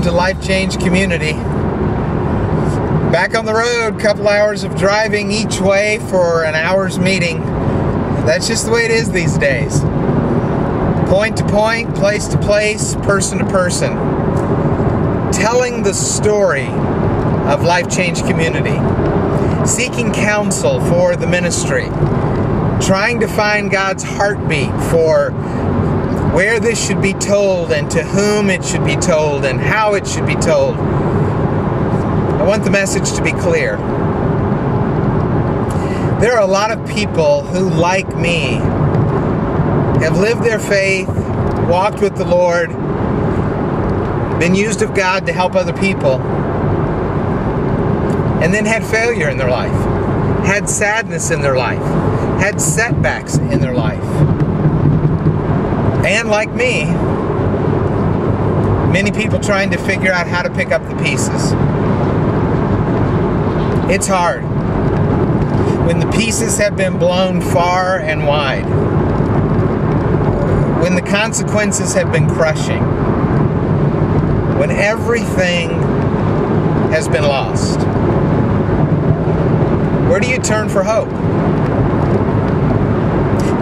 to Life Change Community. Back on the road, couple hours of driving each way for an hour's meeting. That's just the way it is these days. Point to point, place to place, person to person. Telling the story of Life Change Community. Seeking counsel for the ministry. Trying to find God's heartbeat for where this should be told and to whom it should be told and how it should be told. I want the message to be clear. There are a lot of people who, like me, have lived their faith, walked with the Lord, been used of God to help other people, and then had failure in their life, had sadness in their life, had setbacks in their life. And like me, many people trying to figure out how to pick up the pieces. It's hard when the pieces have been blown far and wide, when the consequences have been crushing, when everything has been lost. Where do you turn for hope?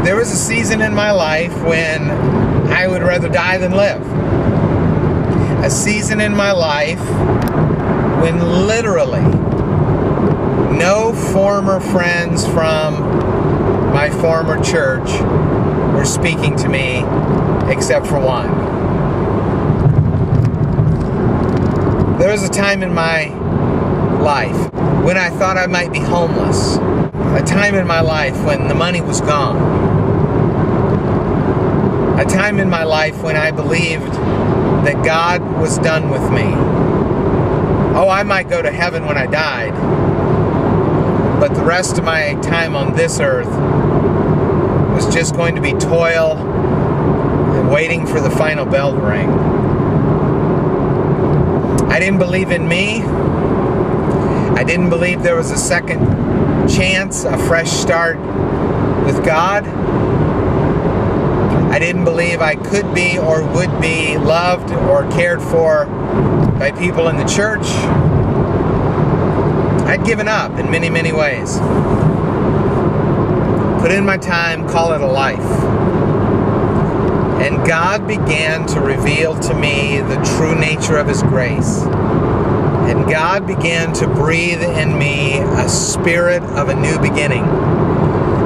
There was a season in my life when I would rather die than live. A season in my life when literally no former friends from my former church were speaking to me except for one. There was a time in my life when I thought I might be homeless. A time in my life when the money was gone. A time in my life when I believed that God was done with me. Oh, I might go to heaven when I died, but the rest of my time on this earth was just going to be toil and waiting for the final bell to ring. I didn't believe in me. I didn't believe there was a second chance, a fresh start with God. I didn't believe I could be or would be loved or cared for by people in the church. I'd given up in many, many ways. Put in my time, call it a life. And God began to reveal to me the true nature of His grace. And God began to breathe in me a spirit of a new beginning.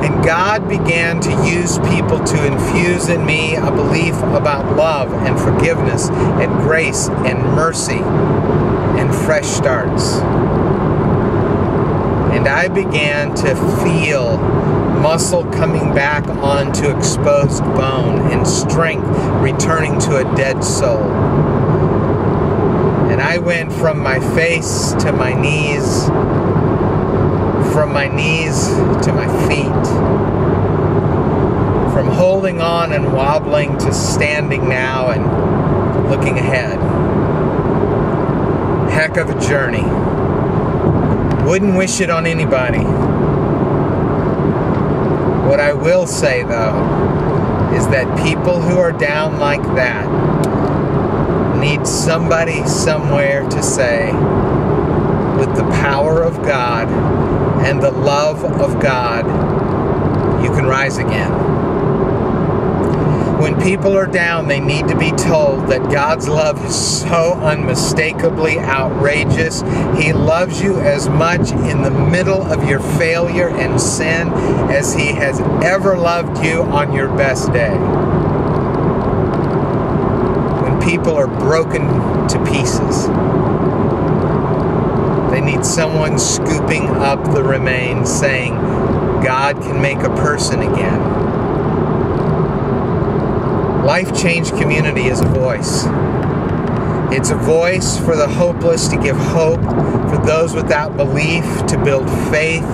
And God began to use people to infuse in me a belief about love and forgiveness and grace and mercy and fresh starts. And I began to feel muscle coming back onto exposed bone and strength returning to a dead soul. And I went from my face to my knees, from my knees to my feet, from holding on and wobbling to standing now and looking ahead. Heck of a journey. Wouldn't wish it on anybody. What I will say, though, is that people who are down like that need somebody somewhere to say, with the power of God and the love of God, you can rise again. When people are down, they need to be told that God's love is so unmistakably outrageous. He loves you as much in the middle of your failure and sin as He has ever loved you on your best day. When people are broken to pieces, they need someone scooping up the remains, saying, God can make a person again. Life Change Community is a voice. It's a voice for the hopeless to give hope, for those without belief to build faith.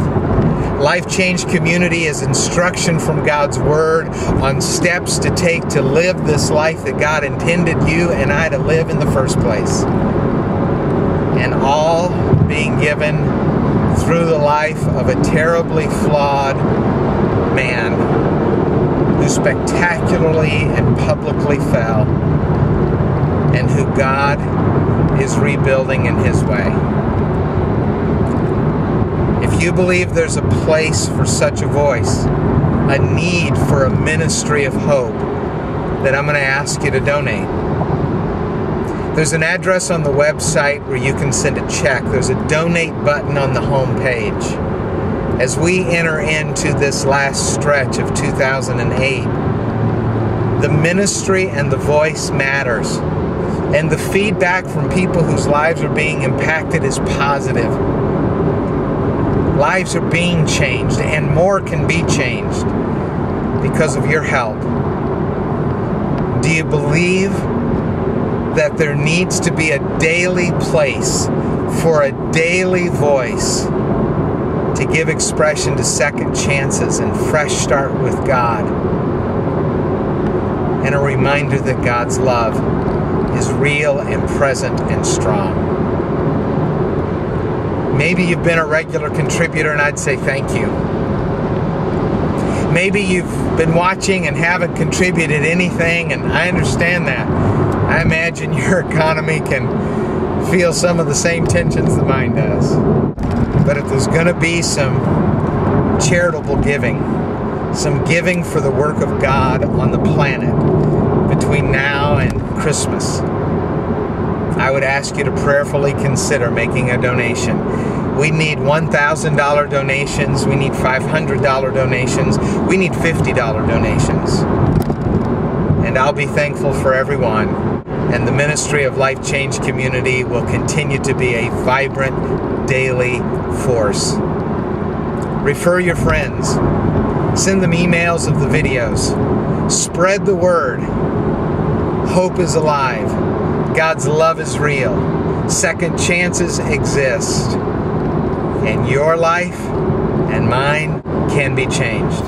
Life Change Community is instruction from God's Word on steps to take to live this life that God intended you and I to live in the first place. And all being given through the life of a terribly flawed man who spectacularly and publicly fell, and who God His rebuilding in His way. If you believe there's a place for such a voice, a need for a ministry of hope, then I'm going to ask you to donate. There's an address on the website where you can send a check. There's a donate button on the home page. As we enter into this last stretch of 2008, the ministry and the voice matters. And the feedback from people whose lives are being impacted is positive. Lives are being changed, and more can be changed because of your help. Do you believe that there needs to be a daily place for a daily voice to give expression to second chances and fresh start with God, and a reminder that God's love is real and present and strong? Maybe you've been a regular contributor, and I'd say thank you. Maybe you've been watching and haven't contributed anything, and I understand that. I imagine your economy can feel some of the same tensions that mine does. But if there's going to be some charitable giving, some giving for the work of God on the planet between now and Christmas, I would ask you to prayerfully consider making a donation. We need $1,000 donations. We need $500 donations. We need $50 donations. And I'll be thankful for everyone. And the ministry of Life Change Community will continue to be a vibrant daily force. Refer your friends. Send them emails of the videos. Spread the word. Hope is alive. God's love is real. Second chances exist. And your life and mine can be changed.